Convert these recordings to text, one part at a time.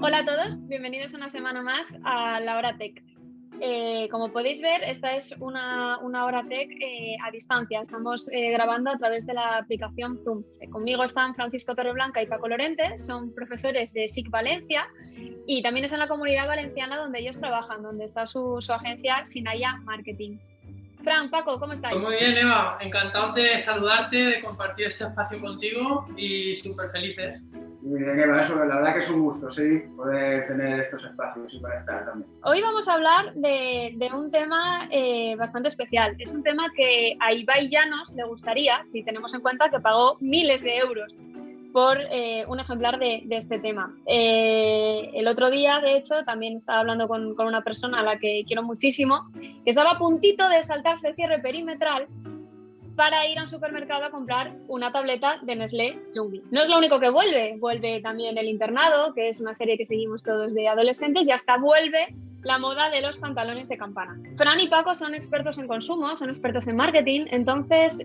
Hola a todos, bienvenidos una semana más a la Hora Tech. Como podéis ver, esta es una Hora Tech a distancia. Estamos grabando a través de la aplicación Zoom. Conmigo están Francisco Torreblanca y Paco Lorente, son profesores de SIC Valencia y también es en la Comunidad Valenciana donde ellos trabajan, donde está su agencia Sinaya Marketing. Fran, Paco, ¿cómo estáis? Pues muy bien, Eva, encantado de saludarte, de compartir este espacio contigo y súper felices. Muy bien, Eva, eso, la verdad que es un gusto, sí, poder tener estos espacios y para estar también. Hoy vamos a hablar de un tema bastante especial. Es un tema que a Ibai Llanos le gustaría, si tenemos en cuenta que pagó miles de euros por un ejemplar de este tema. El otro día, de hecho, también estaba hablando con una persona a la que quiero muchísimo, que estaba a puntito de saltarse el cierre perimetral para ir a un supermercado a comprar una tableta de Nestlé Jungli. No es lo único que vuelve también El Internado, que es una serie que seguimos todos de adolescentes, y hasta vuelve la moda de los pantalones de campana. Fran y Paco son expertos en consumo, son expertos en marketing, entonces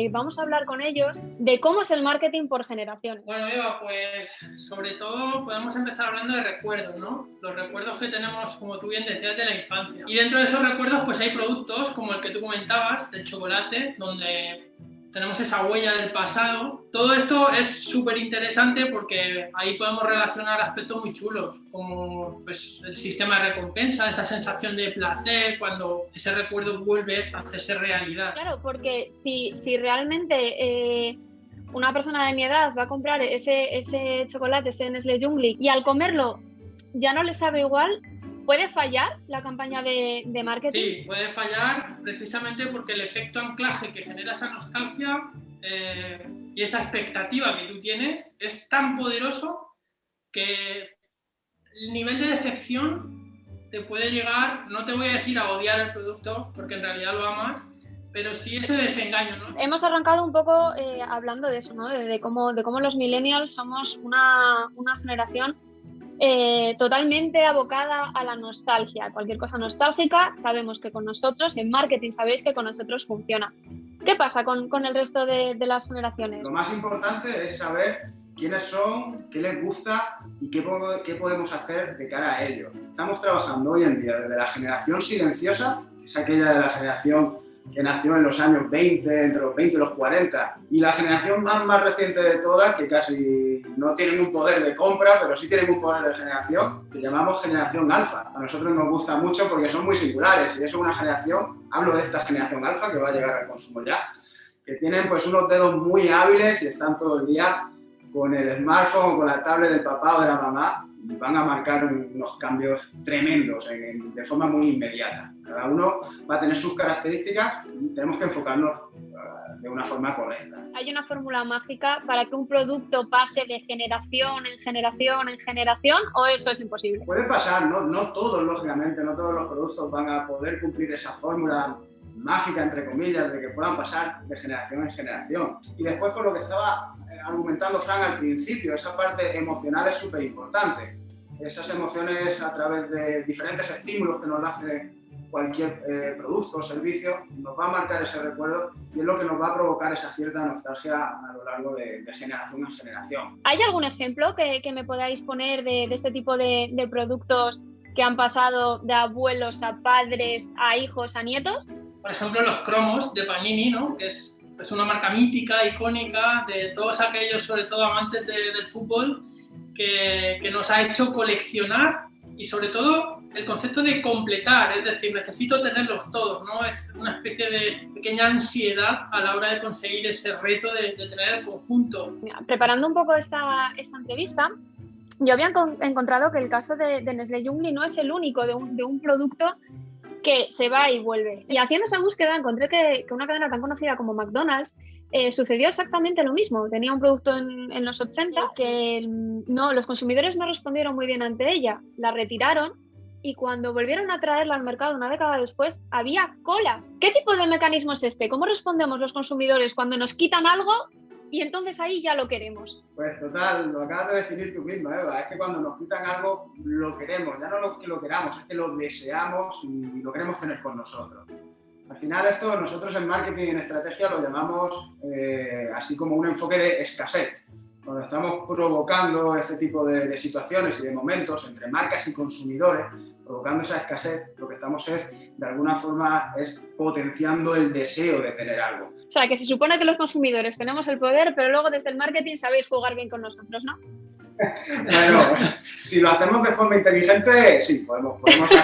vamos a hablar con ellos de cómo es el marketing por generaciones. Bueno, Eva, pues sobre todo podemos empezar hablando de recuerdos, ¿no? Los recuerdos que tenemos, como tú bien decías, de la infancia. Y dentro de esos recuerdos pues hay productos como el que tú comentabas, del chocolate, donde tenemos esa huella del pasado. Todo esto es súper interesante porque ahí podemos relacionar aspectos muy chulos, como pues, el sistema de recompensa, esa sensación de placer cuando ese recuerdo vuelve a hacerse realidad. Claro, porque si realmente una persona de mi edad va a comprar ese chocolate, ese Nestlé Jungli, y al comerlo ya no le sabe igual, ¿puede fallar la campaña de marketing? Sí, puede fallar precisamente porque el efecto anclaje que genera esa nostalgia y esa expectativa que tú tienes es tan poderoso que el nivel de decepción te puede llegar, no te voy a decir a odiar el producto, porque en realidad lo amas, pero sí ese desengaño, ¿no? Hemos arrancado un poco hablando de eso, ¿no? De cómo los millennials somos una generación totalmente abocada a la nostalgia. Cualquier cosa nostálgica, sabemos que con nosotros, en marketing sabéis que con nosotros funciona. ¿Qué pasa con el resto de las generaciones? Lo más importante es saber quiénes son, qué les gusta y qué podemos hacer de cara a ellos. Estamos trabajando hoy en día desde la generación silenciosa, que es aquella de la generación que nació en los años 20, entre los 20 y los 40, y la generación más reciente de todas, que casi no tienen un poder de compra, pero sí tienen un poder de generación, que llamamos generación alfa. A nosotros nos gusta mucho porque son muy singulares, y eso es una generación, hablo de esta generación alfa, que va a llegar al consumo ya, que tienen pues unos dedos muy hábiles y están todo el día con el smartphone, con la tablet del papá o de la mamá, y van a marcar unos cambios tremendos de forma muy inmediata. Cada uno va a tener sus características y tenemos que enfocarnos de una forma correcta. ¿Hay una fórmula mágica para que un producto pase de generación en generación en generación o eso es imposible? Puede pasar, no todos, lógicamente, no todos los productos van a poder cumplir esa fórmula mágica, entre comillas, de que puedan pasar de generación en generación. Y después, por lo que estaba argumentando Fran al principio, esa parte emocional es súper importante. Esas emociones a través de diferentes estímulos que nos hace cualquier producto o servicio, nos va a marcar ese recuerdo y es lo que nos va a provocar esa cierta nostalgia a lo largo de generación en generación. ¿Hay algún ejemplo que me podáis poner de este tipo de productos que han pasado de abuelos a padres, a hijos, a nietos? Por ejemplo, los cromos de Panini, ¿no? Que es una marca mítica, icónica, de todos aquellos, sobre todo amantes del fútbol, que nos ha hecho coleccionar y sobre todo el concepto de completar, es decir, necesito tenerlos todos, ¿no? Es una especie de pequeña ansiedad a la hora de conseguir ese reto de tener el conjunto. Preparando un poco esta entrevista, yo había encontrado que el caso de Nestlé Jungli no es el único de un producto que se va y vuelve. Y haciendo esa búsqueda encontré que una cadena tan conocida como McDonald's sucedió exactamente lo mismo. Tenía un producto en los 80 que los consumidores no respondieron muy bien ante ella, la retiraron y cuando volvieron a traerla al mercado una década después había colas. ¿Qué tipo de mecanismo es este? ¿Cómo respondemos los consumidores cuando nos quitan algo y entonces ahí ya lo queremos? Pues total, lo acabas de definir tú misma, Eva. Es que cuando nos quitan algo lo queremos, ya no que lo queramos, es que lo deseamos y lo queremos tener con nosotros. Al final esto nosotros en marketing y en estrategia lo llamamos así como un enfoque de escasez. cuando estamos provocando este tipo de situaciones y de momentos entre marcas y consumidores, provocando esa escasez, lo que estamos es, de alguna forma, es potenciando el deseo de tener algo. O sea, que se supone que los consumidores tenemos el poder, pero luego desde el marketing sabéis jugar bien con nosotros, ¿no? Bueno, si lo hacemos de forma inteligente, sí, podemos hacer.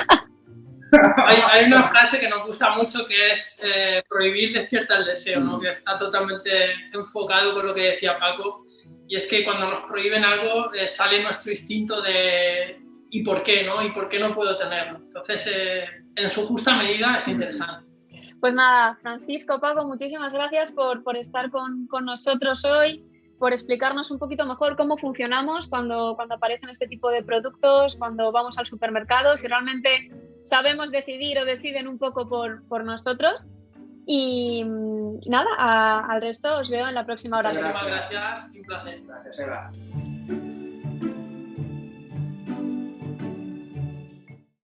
Hay una frase que nos gusta mucho que es prohibir despierta el deseo, ¿no? Que está totalmente enfocado con lo que decía Paco, y es que cuando nos prohíben algo sale nuestro instinto de ¿y por qué, no? ¿Y por qué no puedo tenerlo? Entonces, en su justa medida es interesante. Pues nada, Francisco, Paco, muchísimas gracias por estar con nosotros hoy, por explicarnos un poquito mejor cómo funcionamos cuando aparecen este tipo de productos, cuando vamos al supermercado, si realmente sabemos decidir o deciden un poco por nosotros. Y nada, al resto os veo en la próxima hora. Muchísimas gracias y un placer. Gracias, Eva.